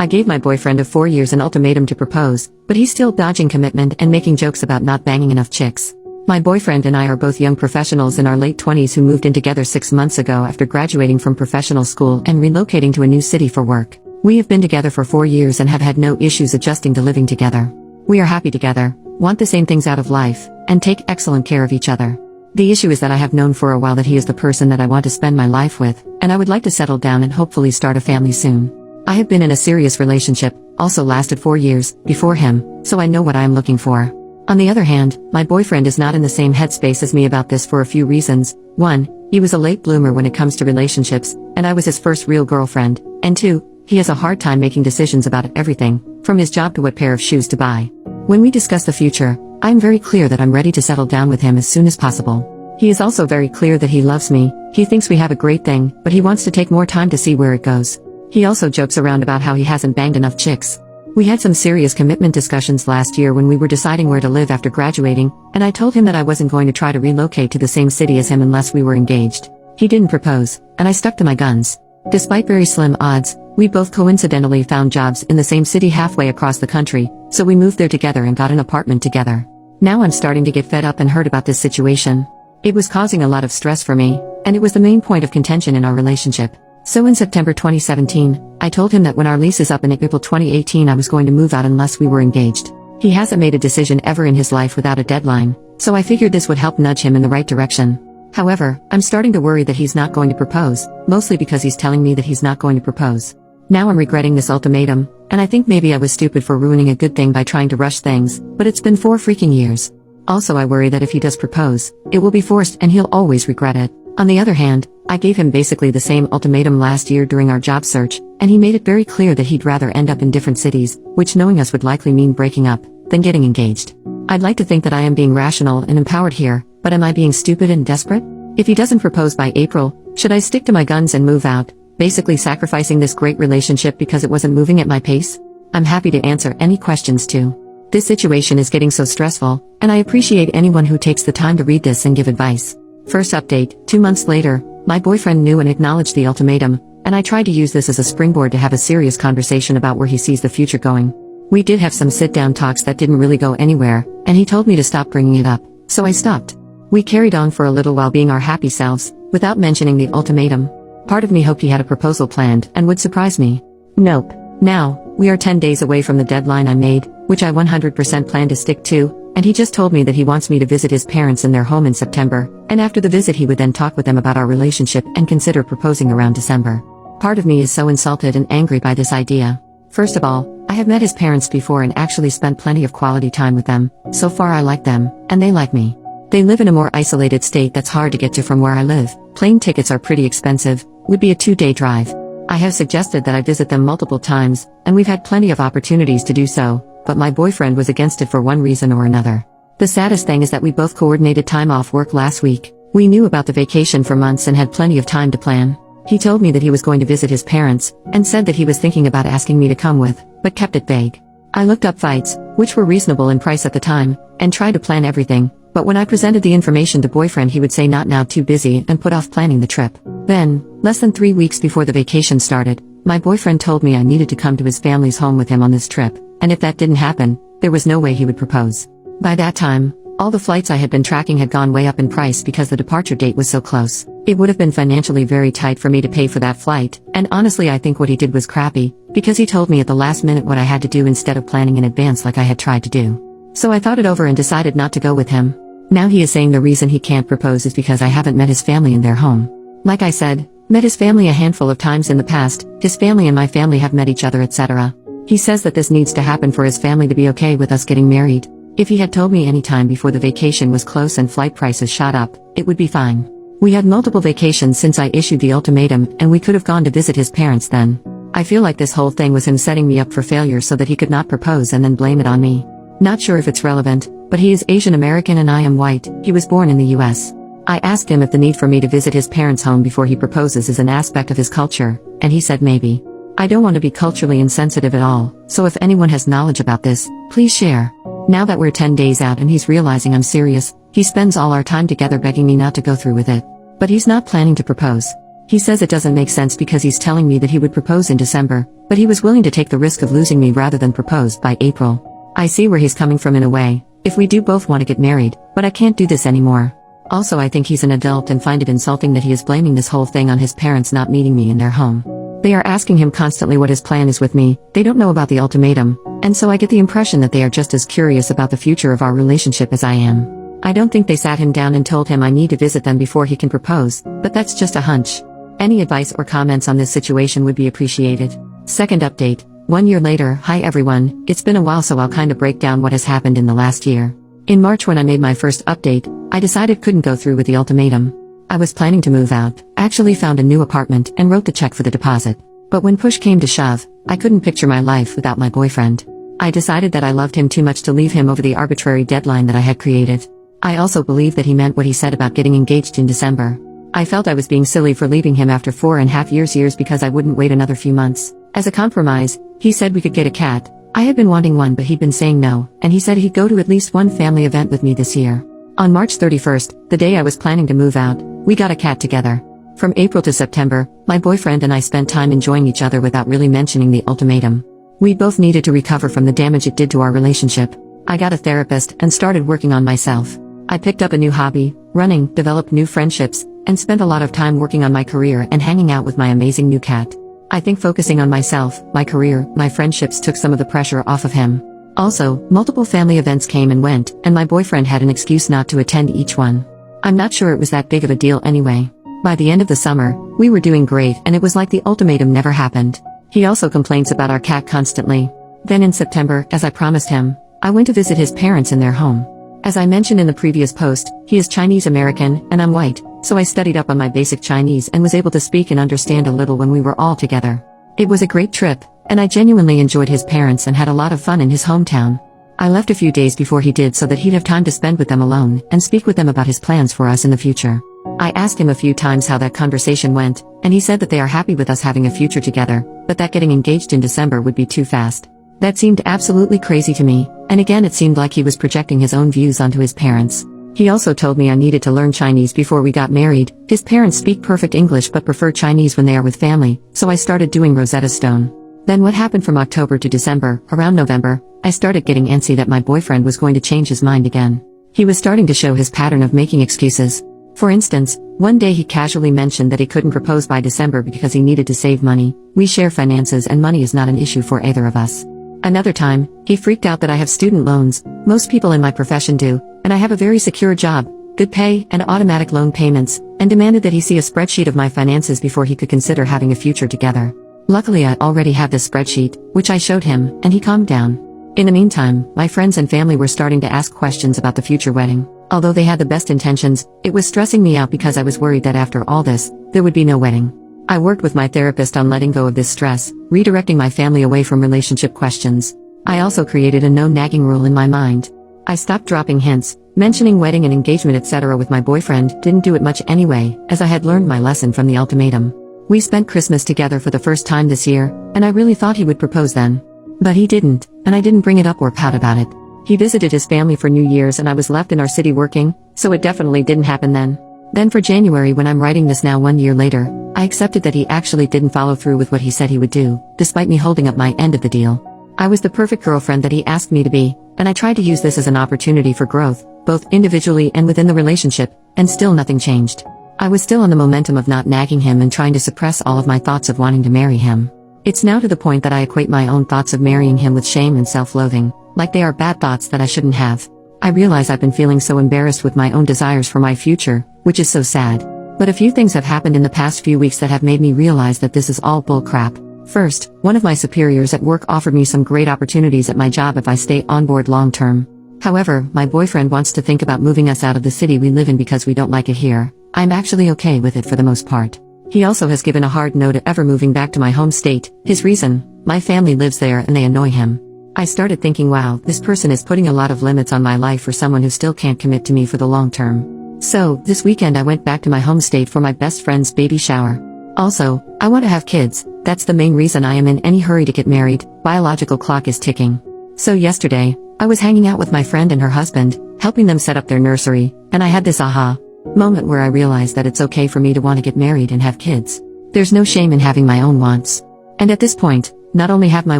I gave my boyfriend of 4 years an ultimatum to propose, but he's still dodging commitment and making jokes about not banging enough chicks. My boyfriend and I are both young professionals in our late 20s who moved in together 6 months ago after graduating from professional school and relocating to a new city for work. We have been together for 4 years and have had no issues adjusting to living together. We are happy together, want the same things out of life, and take excellent care of each other. The issue is that I have known for a while that he is the person that I want to spend my life with, and I would like to settle down and hopefully start a family soon. I have been in a serious relationship, also lasted 4 years, before him, so I know what I am looking for. On the other hand, my boyfriend is not in the same headspace as me about this for a few reasons. 1. He was a late bloomer when it comes to relationships, and I was his first real girlfriend, and 2. He has a hard time making decisions about everything, from his job to what pair of shoes to buy. When we discuss the future, I am very clear that I'm ready to settle down with him as soon as possible. He is also very clear that he loves me, he thinks we have a great thing, but he wants to take more time to see where it goes. He also jokes around about how he hasn't banged enough chicks. We had some serious commitment discussions last year when we were deciding where to live after graduating, and I told him that I wasn't going to try to relocate to the same city as him unless we were engaged. He didn't propose, and I stuck to my guns. Despite very slim odds, we both coincidentally found jobs in the same city halfway across the country, so we moved there together and got an apartment together. Now I'm starting to get fed up and hurt about this situation. It was causing a lot of stress for me, and it was the main point of contention in our relationship. So in September 2017, I told him that when our lease is up in April 2018 I was going to move out unless we were engaged. He hasn't made a decision ever in his life without a deadline, so I figured this would help nudge him in the right direction. However, I'm starting to worry that he's not going to propose, mostly because he's telling me that he's not going to propose. Now I'm regretting this ultimatum, and I think maybe I was stupid for ruining a good thing by trying to rush things, but it's been 4 freaking years. Also I worry that if he does propose, it will be forced and he'll always regret it. On the other hand, I gave him basically the same ultimatum last year during our job search, and he made it very clear that he'd rather end up in different cities, which knowing us would likely mean breaking up, than getting engaged. I'd like to think that I am being rational and empowered here, but am I being stupid and desperate? If he doesn't propose by April, should I stick to my guns and move out, basically sacrificing this great relationship because it wasn't moving at my pace? I'm happy to answer any questions too. This situation is getting so stressful, and I appreciate anyone who takes the time to read this and give advice. First update, 2 months later, my boyfriend knew and acknowledged the ultimatum, and I tried to use this as a springboard to have a serious conversation about where he sees the future going. We did have some sit-down talks that didn't really go anywhere, and he told me to stop bringing it up, so I stopped. We carried on for a little while being our happy selves, without mentioning the ultimatum. Part of me hoped he had a proposal planned and would surprise me. Nope. Now, we are 10 days away from the deadline I made, which I 100% plan to stick to, and he just told me that he wants me to visit his parents in their home in September, and after the visit he would then talk with them about our relationship and consider proposing around December. Part of me is so insulted and angry by this idea. First of all, I have met his parents before and actually spent plenty of quality time with them. So far I like them, and they like me. They live in a more isolated state that's hard to get to from where I live. Plane tickets are pretty expensive, would be a 2-day drive. I have suggested that I visit them multiple times, and we've had plenty of opportunities to do so, but my boyfriend was against it for one reason or another. The saddest thing is that we both coordinated time off work last week. We knew about the vacation for months and had plenty of time to plan. He told me that he was going to visit his parents, and said that he was thinking about asking me to come with, but kept it vague. I looked up flights, which were reasonable in price at the time, and tried to plan everything, but when I presented the information to boyfriend he would say not now, too busy, and put off planning the trip. Then, less than 3 weeks before the vacation started, my boyfriend told me I needed to come to his family's home with him on this trip, and if that didn't happen, there was no way he would propose. By that time, all the flights I had been tracking had gone way up in price because the departure date was so close. It would have been financially very tight for me to pay for that flight, and honestly I think what he did was crappy, because he told me at the last minute what I had to do instead of planning in advance like I had tried to do. So I thought it over and decided not to go with him. Now he is saying the reason he can't propose is because I haven't met his family in their home. Like I said, met his family a handful of times in the past, his family and my family have met each other, etc. He says that this needs to happen for his family to be okay with us getting married. If he had told me any time before the vacation was close and flight prices shot up, it would be fine. We had multiple vacations since I issued the ultimatum, and we could have gone to visit his parents then. I feel like this whole thing was him setting me up for failure so that he could not propose and then blame it on me. Not sure if it's relevant, but he is Asian American and I am white. He was born in the US. I asked him if the need for me to visit his parents' home before he proposes is an aspect of his culture, and he said maybe. I don't want to be culturally insensitive at all, so if anyone has knowledge about this, please share. Now that we're 10 days out and he's realizing I'm serious, he spends all our time together begging me not to go through with it. But he's not planning to propose. He says it doesn't make sense because he's telling me that he would propose in December, but he was willing to take the risk of losing me rather than propose by April. I see where he's coming from in a way, if we do both want to get married, but I can't do this anymore. Also, I think he's an adult and find it insulting that he is blaming this whole thing on his parents not meeting me in their home. They are asking him constantly what his plan is with me, they don't know about the ultimatum, and so I get the impression that they are just as curious about the future of our relationship as I am. I don't think they sat him down and told him I need to visit them before he can propose, but that's just a hunch. Any advice or comments on this situation would be appreciated. Second update. 1 year later. Hi everyone, it's been a while, so I'll kinda break down what has happened in the last year. In March, when I made my first update, I decided couldn't go through with the ultimatum. I was planning to move out, actually found a new apartment and wrote the check for the deposit. But when push came to shove, I couldn't picture my life without my boyfriend. I decided that I loved him too much to leave him over the arbitrary deadline that I had created. I also believe that he meant what he said about getting engaged in December. I felt I was being silly for leaving him after 4.5 years because I wouldn't wait another few months. As a compromise, he said we could get a cat. I had been wanting one, but he'd been saying no, and he said he'd go to at least one family event with me this year. On March 31st, the day I was planning to move out, we got a cat together. From April to September, my boyfriend and I spent time enjoying each other without really mentioning the ultimatum. We both needed to recover from the damage it did to our relationship. I got a therapist and started working on myself. I picked up a new hobby, running, developed new friendships, and spent a lot of time working on my career and hanging out with my amazing new cat. I think focusing on myself, my career, my friendships took some of the pressure off of him. Also, multiple family events came and went, and my boyfriend had an excuse not to attend each one. I'm not sure it was that big of a deal anyway. By the end of the summer, we were doing great and it was like the ultimatum never happened. He also complains about our cat constantly. Then in September, as I promised him, I went to visit his parents in their home. As I mentioned in the previous post, he is Chinese American and I'm white, so I studied up on my basic Chinese and was able to speak and understand a little when we were all together. It was a great trip, and I genuinely enjoyed his parents and had a lot of fun in his hometown. I left a few days before he did so that he'd have time to spend with them alone and speak with them about his plans for us in the future. I asked him a few times how that conversation went, and he said that they are happy with us having a future together, but that getting engaged in December would be too fast. That seemed absolutely crazy to me, and again it seemed like he was projecting his own views onto his parents. He also told me I needed to learn Chinese before we got married. His parents speak perfect English but prefer Chinese when they are with family, so I started doing Rosetta Stone. Then what happened from October to December, around November, I started getting antsy that my boyfriend was going to change his mind again. He was starting to show his pattern of making excuses. For instance, one day he casually mentioned that he couldn't propose by December because he needed to save money. We share finances and money is not an issue for either of us. Another time, he freaked out that I have student loans, most people in my profession do, and I have a very secure job, good pay, and automatic loan payments, and demanded that he see a spreadsheet of my finances before he could consider having a future together. Luckily I already have this spreadsheet, which I showed him, and he calmed down. In the meantime, my friends and family were starting to ask questions about the future wedding. Although they had the best intentions, it was stressing me out because I was worried that after all this, there would be no wedding. I worked with my therapist on letting go of this stress, redirecting my family away from relationship questions. I also created a no nagging rule in my mind. I stopped dropping hints, mentioning wedding and engagement etc. with my boyfriend, didn't do it much anyway, as I had learned my lesson from the ultimatum. We spent Christmas together for the first time this year, and I really thought he would propose then. But he didn't, and I didn't bring it up or pout about it. He visited his family for New Year's and I was left in our city working, so it definitely didn't happen then. Then for January, when I'm writing this now 1 year later, I accepted that he actually didn't follow through with what he said he would do, despite me holding up my end of the deal. I was the perfect girlfriend that he asked me to be, and I tried to use this as an opportunity for growth, both individually and within the relationship, and still nothing changed. I was still on the momentum of not nagging him and trying to suppress all of my thoughts of wanting to marry him. It's now to the point that I equate my own thoughts of marrying him with shame and self-loathing, like they are bad thoughts that I shouldn't have. I realize I've been feeling so embarrassed with my own desires for my future, which is so sad. But a few things have happened in the past few weeks that have made me realize that this is all bull crap. First, one of my superiors at work offered me some great opportunities at my job if I stay on board long term. However, my boyfriend wants to think about moving us out of the city we live in because we don't like it here. I'm actually okay with it for the most part. He also has given a hard no to ever moving back to my home state. His reason: my family lives there and they annoy him. I started thinking, wow, this person is putting a lot of limits on my life for someone who still can't commit to me for the long term. So, this weekend I went back to my home state for my best friend's baby shower. Also, I want to have kids. That's the main reason I am in any hurry to get married. Biological clock is ticking. So yesterday, I was hanging out with my friend and her husband, helping them set up their nursery, and I had this aha moment where I realized that it's okay for me to want to get married and have kids. There's no shame in having my own wants. And at this point, not only have my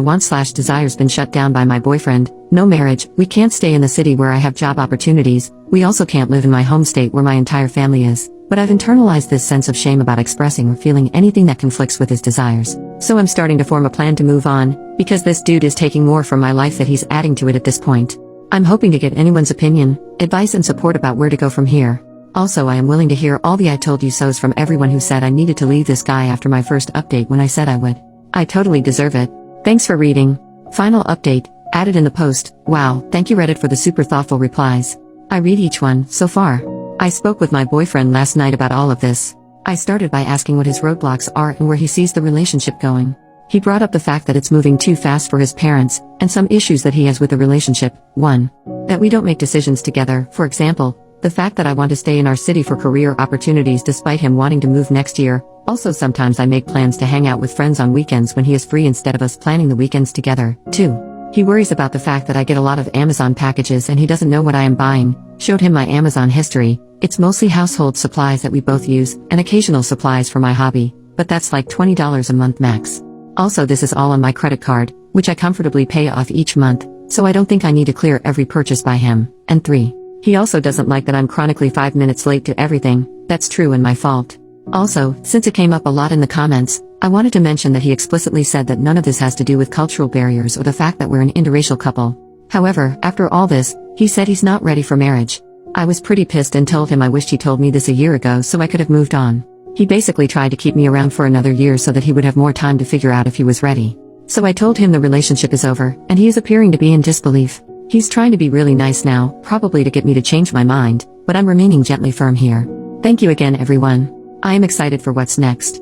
wants/desires been shut down by my boyfriend, no marriage, we can't stay in the city where I have job opportunities, we also can't live in my home state where my entire family is, but I've internalized this sense of shame about expressing or feeling anything that conflicts with his desires. So I'm starting to form a plan to move on, because this dude is taking more from my life that he's adding to it at this point. I'm hoping to get anyone's opinion, advice and support about where to go from here. Also, I am willing to hear all the I told you so's from everyone who said I needed to leave this guy after my first update when I said I would. I totally deserve it. Thanks for reading. Final update, added in the post. Wow, thank you Reddit for the super thoughtful replies. I read each one, so far. I spoke with my boyfriend last night about all of this. I started by asking what his roadblocks are and where he sees the relationship going. He brought up the fact that it's moving too fast for his parents, and some issues that he has with the relationship. 1. That we don't make decisions together, for example, the fact that I want to stay in our city for career opportunities despite him wanting to move next year. Also sometimes I make plans to hang out with friends on weekends when he is free instead of us planning the weekends together. 2. He worries about the fact that I get a lot of Amazon packages and he doesn't know what I am buying. Showed him my Amazon history. It's mostly household supplies that we both use, and occasional supplies for my hobby, but that's like $20 a month max. Also this is all on my credit card, which I comfortably pay off each month, so I don't think I need to clear every purchase by him. And 3. He also doesn't like that I'm chronically 5 minutes late to everything. That's true and my fault. Also, since it came up a lot in the comments, I wanted to mention that he explicitly said that none of this has to do with cultural barriers or the fact that we're an interracial couple. However, after all this, he said he's not ready for marriage. I was pretty pissed and told him I wished he told me this a year ago so I could have moved on. He basically tried to keep me around for another year so that he would have more time to figure out if he was ready. So I told him the relationship is over, and he is appearing to be in disbelief. He's trying to be really nice now, probably to get me to change my mind, but I'm remaining gently firm here. Thank you again everyone. I am excited for what's next.